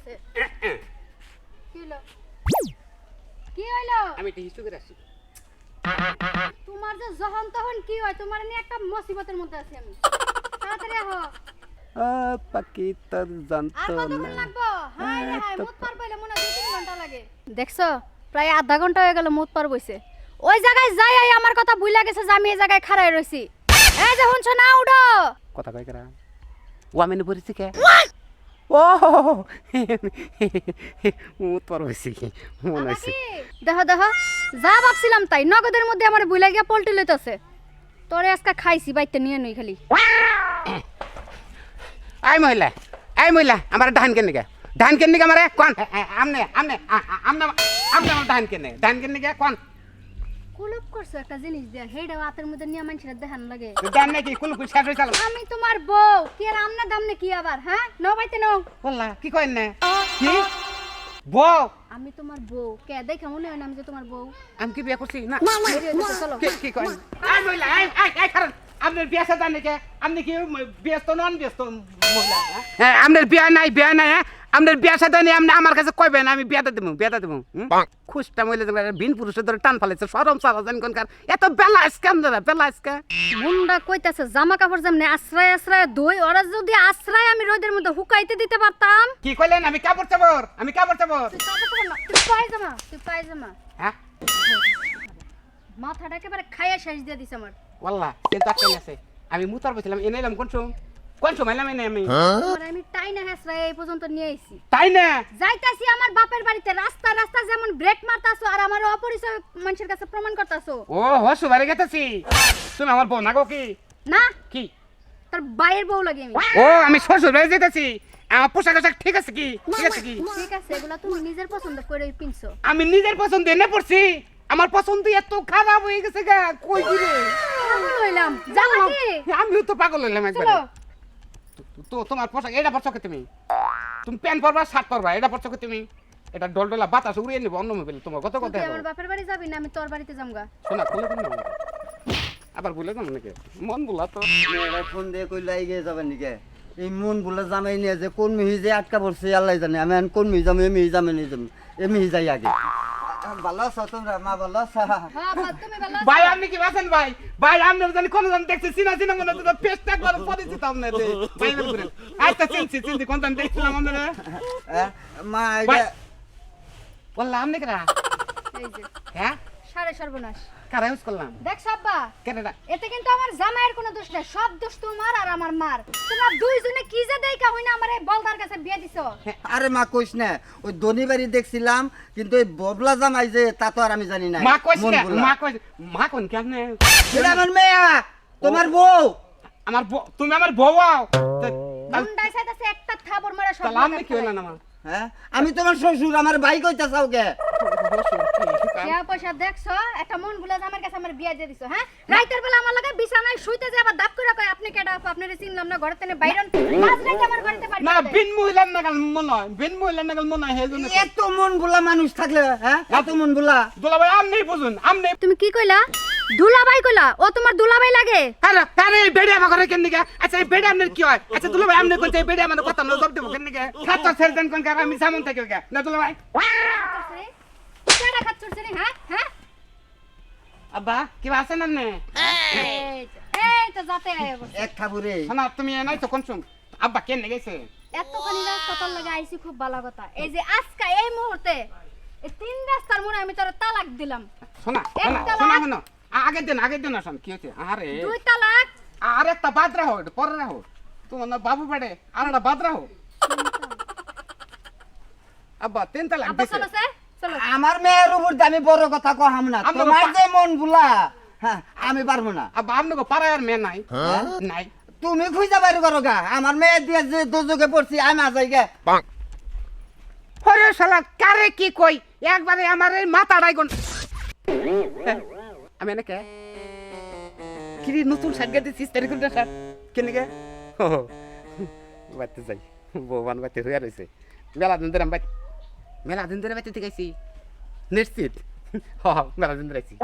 গেছে কি হলো কি হলো আমি তো হিস্ট্রি করে আসি তোমার যে যখন তখন কি হয় তোমার নিয়ে একটা মুসিবতের মধ্যে আছি আমি তাড়াতাড়ি আহো পাখি তোর আর যন্ত্রণা কতক্ষণ লাগবো হাই রে হাই মুত পার বইলে মনে হয় 2-3 ঘন্টা লাগে দেখছো প্রায় আধা ঘন্টা হয়ে গেল মুত পার বইছে ওই জায়গায় যাই আই আমার কথা ভুলে গেছে যে আমি এই জায়গায় খাড়ায় রইছি এই যে শুনছ না উঠো কথা কই করা ও আমি পড়েছি কে ও তোর হয়েছি মনে হয়েছে দেখো দেখো যা ভাবছিলাম তাই নগদের মধ্যে আমার ভুলে গিয়া পল্টি লইতেছে তোরে আজকে খাইছি বাইতে নিয়ে নই খালি আই মহিলা আমার ধান কেন নিকে ধান কেন নিকে আমারে কোন আমনে আমনে আমনে আমনে আমার ধান কেন নিকে কোন কুলুপ করছো একটা জিনিস দিয়া হেডা হাতের মধ্যে নিয়ে মানুষের দেখান লাগে ধান নাকি কুল কুল শেষ হইছাল আমি তোমার বউ কি আর আমনা দামনে কি আবার হ্যাঁ নাও বাইতে নাও বললা কি কইন না কি বউ আমি তোমার বউ কে দেখা মনে হয় না আমি যে তোমার বউ আমি কি বিয়ে করছি না বেরিয়ে যেতে চলো কি কইন আই মহিলা আই কারণ আপনার বিয়ে সাথে নাকি আপনি কি ব্যস্ত নন ব্যস্ত মহিলা হ্যাঁ আপনার বিয়ে নাই হ্যাঁ আপনার বিয়ে সাথে নেই আপনি আমার কাছে কইবেন আমি বিয়েটা দেবো খুশটা মহিলা বিন পুরুষের ধরে টান ফালাইছে সরম সারা জানি কোনকার এত বেলা স্ক্যাম দাদা বেলা স্ক্যাম মুন্ডা কইতাছে জামা কাপড় যেমনে আশ্রয় দই ওরা যদি আশ্রয় আমি রোদের মধ্যে হুকাইতে দিতে পারতাম কি কইলেন আমি কাপড় চাবর তুই পায়জামা হ্যাঁ মাথাটা একেবারে খাইয়া শেষ দিয়ে দিছে আমার ওয়াল্লাহ কিন্তু একটা আছে আমি মুতার বলছিলাম এনে এলাম কোন সময় এলাম এনে আমি আর আমি টাইনা হেসরায় এই পর্যন্ত নিয়ে আইছি তাই না যাইতাছি আমার বাপের বাড়িতে রাস্তা যেমন ব্রেক মারতাছো আর আমার অপরিচয় মানুষের কাছে প্রমাণ করতাছো ও হসু বাড়ি গেতেছি তুমি আমার বউ না গো কি না কি তোর বাইরের বউ লাগে আমি ও আমি শ্বশুর বাড়ি যেতেছি আমার পোশাক ঠিক আছে কি ঠিক আছে এগুলা তুমি নিজের পছন্দ করে পিনছো আমি নিজের পছন্দ এনে পড়ছি আমার পছন্দ এত খারাপ হয়ে গেছে গা কই দিবে পাগল হইলাম জানো কি আমিও তো পাগল হইলাম একবার চলো তো তোমার পোশাক এটা পরছো তুমি প্যান্ট পরবা শার্ট পরবা এটা পরছো তুমি এটা ডলডলা বাতাস উড়িয়ে নিব অন্য মোবাইল তোমার কত কথা তুই আমার বাপের বাড়ি যাবি না আমি তোর বাড়িতে যামগা শোনা খুলে দিন আবার বলে দাও নাকি মন বলা তো মেয়েরা ফোন দিয়ে কই লাইগে যাবেন নিকে এই মন বলে জামাই নিয়ে যে কোন মিহি যে আটকা পড়ছে আল্লাহ জানে আমি এখন কোন মিহি যাবো মিহি যাবে নিয়ে যাবো এ মিহি যাই আগে ভালো আছো তোমরা মা ভালো আছো হ্যাঁ তুমি ভালো ভাই আপনি কি আছেন ভাই আপনি জানি কোন জন দেখছি চিনা মনে তো পেস্ট একবার পরিচিত আপনার ভাই বলেন আচ্ছা চিনছি কোন জন দেখছিলাম আমরা মা বললাম আপনি কেরা এই যে হ্যাঁ সাড়ে সর্বনাশ কারা ইউজ করলাম দেখ সাব্বা কেনটা এতে কিন্তু আমার জামাইয়ের কোনো দোষ নাই সব দোষ তোমার আর আমার মার তোমরা দুইজনে কি যে দেইকা হইনা আমারে বলদার কাছে বিয়ে দিছো আরে মা কইস না ওই ধনী বাড়ি দেখছিলাম কিন্তু ওই ববলা জামাই যে তা তো আর আমি জানি না মা কইছ না মা কোন কেন এটা আমার মেয়া তোমার বউ আমার তুমি আমার বউ মুন্ডাই সাইতাছে একটা থাবর মারা সব সালাম কি হইলা না হ্যাঁ আমি তোমার শ্বশুর আমার ভাই কইতাছাও কে কে পয়সা দেখছো একটা মন ভুলা আমার কাছে আমার বিয়ে দিয়ে দিছো হ্যাঁ রাইতের বেলা আমার লাগে বিছানায় শুইতে যে আবার দাপ করে কয় আপনি কেডা আপনারে চিনলাম না ঘরে তেনে বাইরন মাঝ রাইতে আমার ঘরেতে পারি না বিন মহিলার নাগাল মনে হয় বিন মহিলার নাগাল মনে হয় হেজন্য এত মন ভোলা মানুষ থাকলে হ্যাঁ এত মন ভোলা দুলা ভাই আপনি বুঝুন আপনি তুমি কি কইলা দুলাভাই কইলা ও তোমার দুলাভাই লাগে আরে এই বেড়ে আমার ঘরে কেন নিকে আচ্ছা এই বেড়ে আপনার কি হয় আচ্ছা দুলা ভাই আপনি কইতে এই বেড়ে আমার কথা না জব দেব কেন নিকে খাচ্ছ সেলজন কোন কার আমি সামন থেকে গা না দুলা ভাই কেডা খাচ্ছছ রে হ্যাঁ হ্যাঁ আব্বা কি আছেন আপনি এই তো যাতে আয় বসে এক খাবুরে শোনা তুমি নাই তো কোন আব্বা কেন গেছে এতখানি রাস্তা তোর লাগে আইছি খুব ভালো কথা এই যে আজকে এই মুহূর্তে এই তিন রাস্তার মনে আমি তোর তালাক দিলাম শোনা একটা শোনা লাখ। শোনা আগের দিন আসুন কি হচ্ছে আরে দুই তালাক আর একটা বাদ রাখো এটা পরে রাখো তোমার না বাবু বেড়ে আর একটা বাদ রাখো আব্বা তিন তালাক আব্বা দিছে চলো সে চলো আমার মেয়ের উপর আমি বড় কথা কহাম না আমরা তোমার পা- যে মন ভোলা হ্যাঁ আমি পারবো না আব্বা আপনাকে পাড়ায় আর মেয়ে নাই নাই তুমি খুঁজা বাইরে করো গা আমার মেয়ে দিয়ে যে দুযোগে পড়ছি আমি আজাই গে ওরে শালা কারে কি কই একবারে আমার এই মাথাটাই কোন আমি এনেকে কি রে নতুন শাক দিছিস তারি কোনটা শাক কেনে গে বাইতে যাই বউবান বাইতে হইয়া রইছে মেলা দিন ধরে মেলা দিন ধরে বাইতে গেছি নিশ্চিত মেলা দিন ধরে আইছি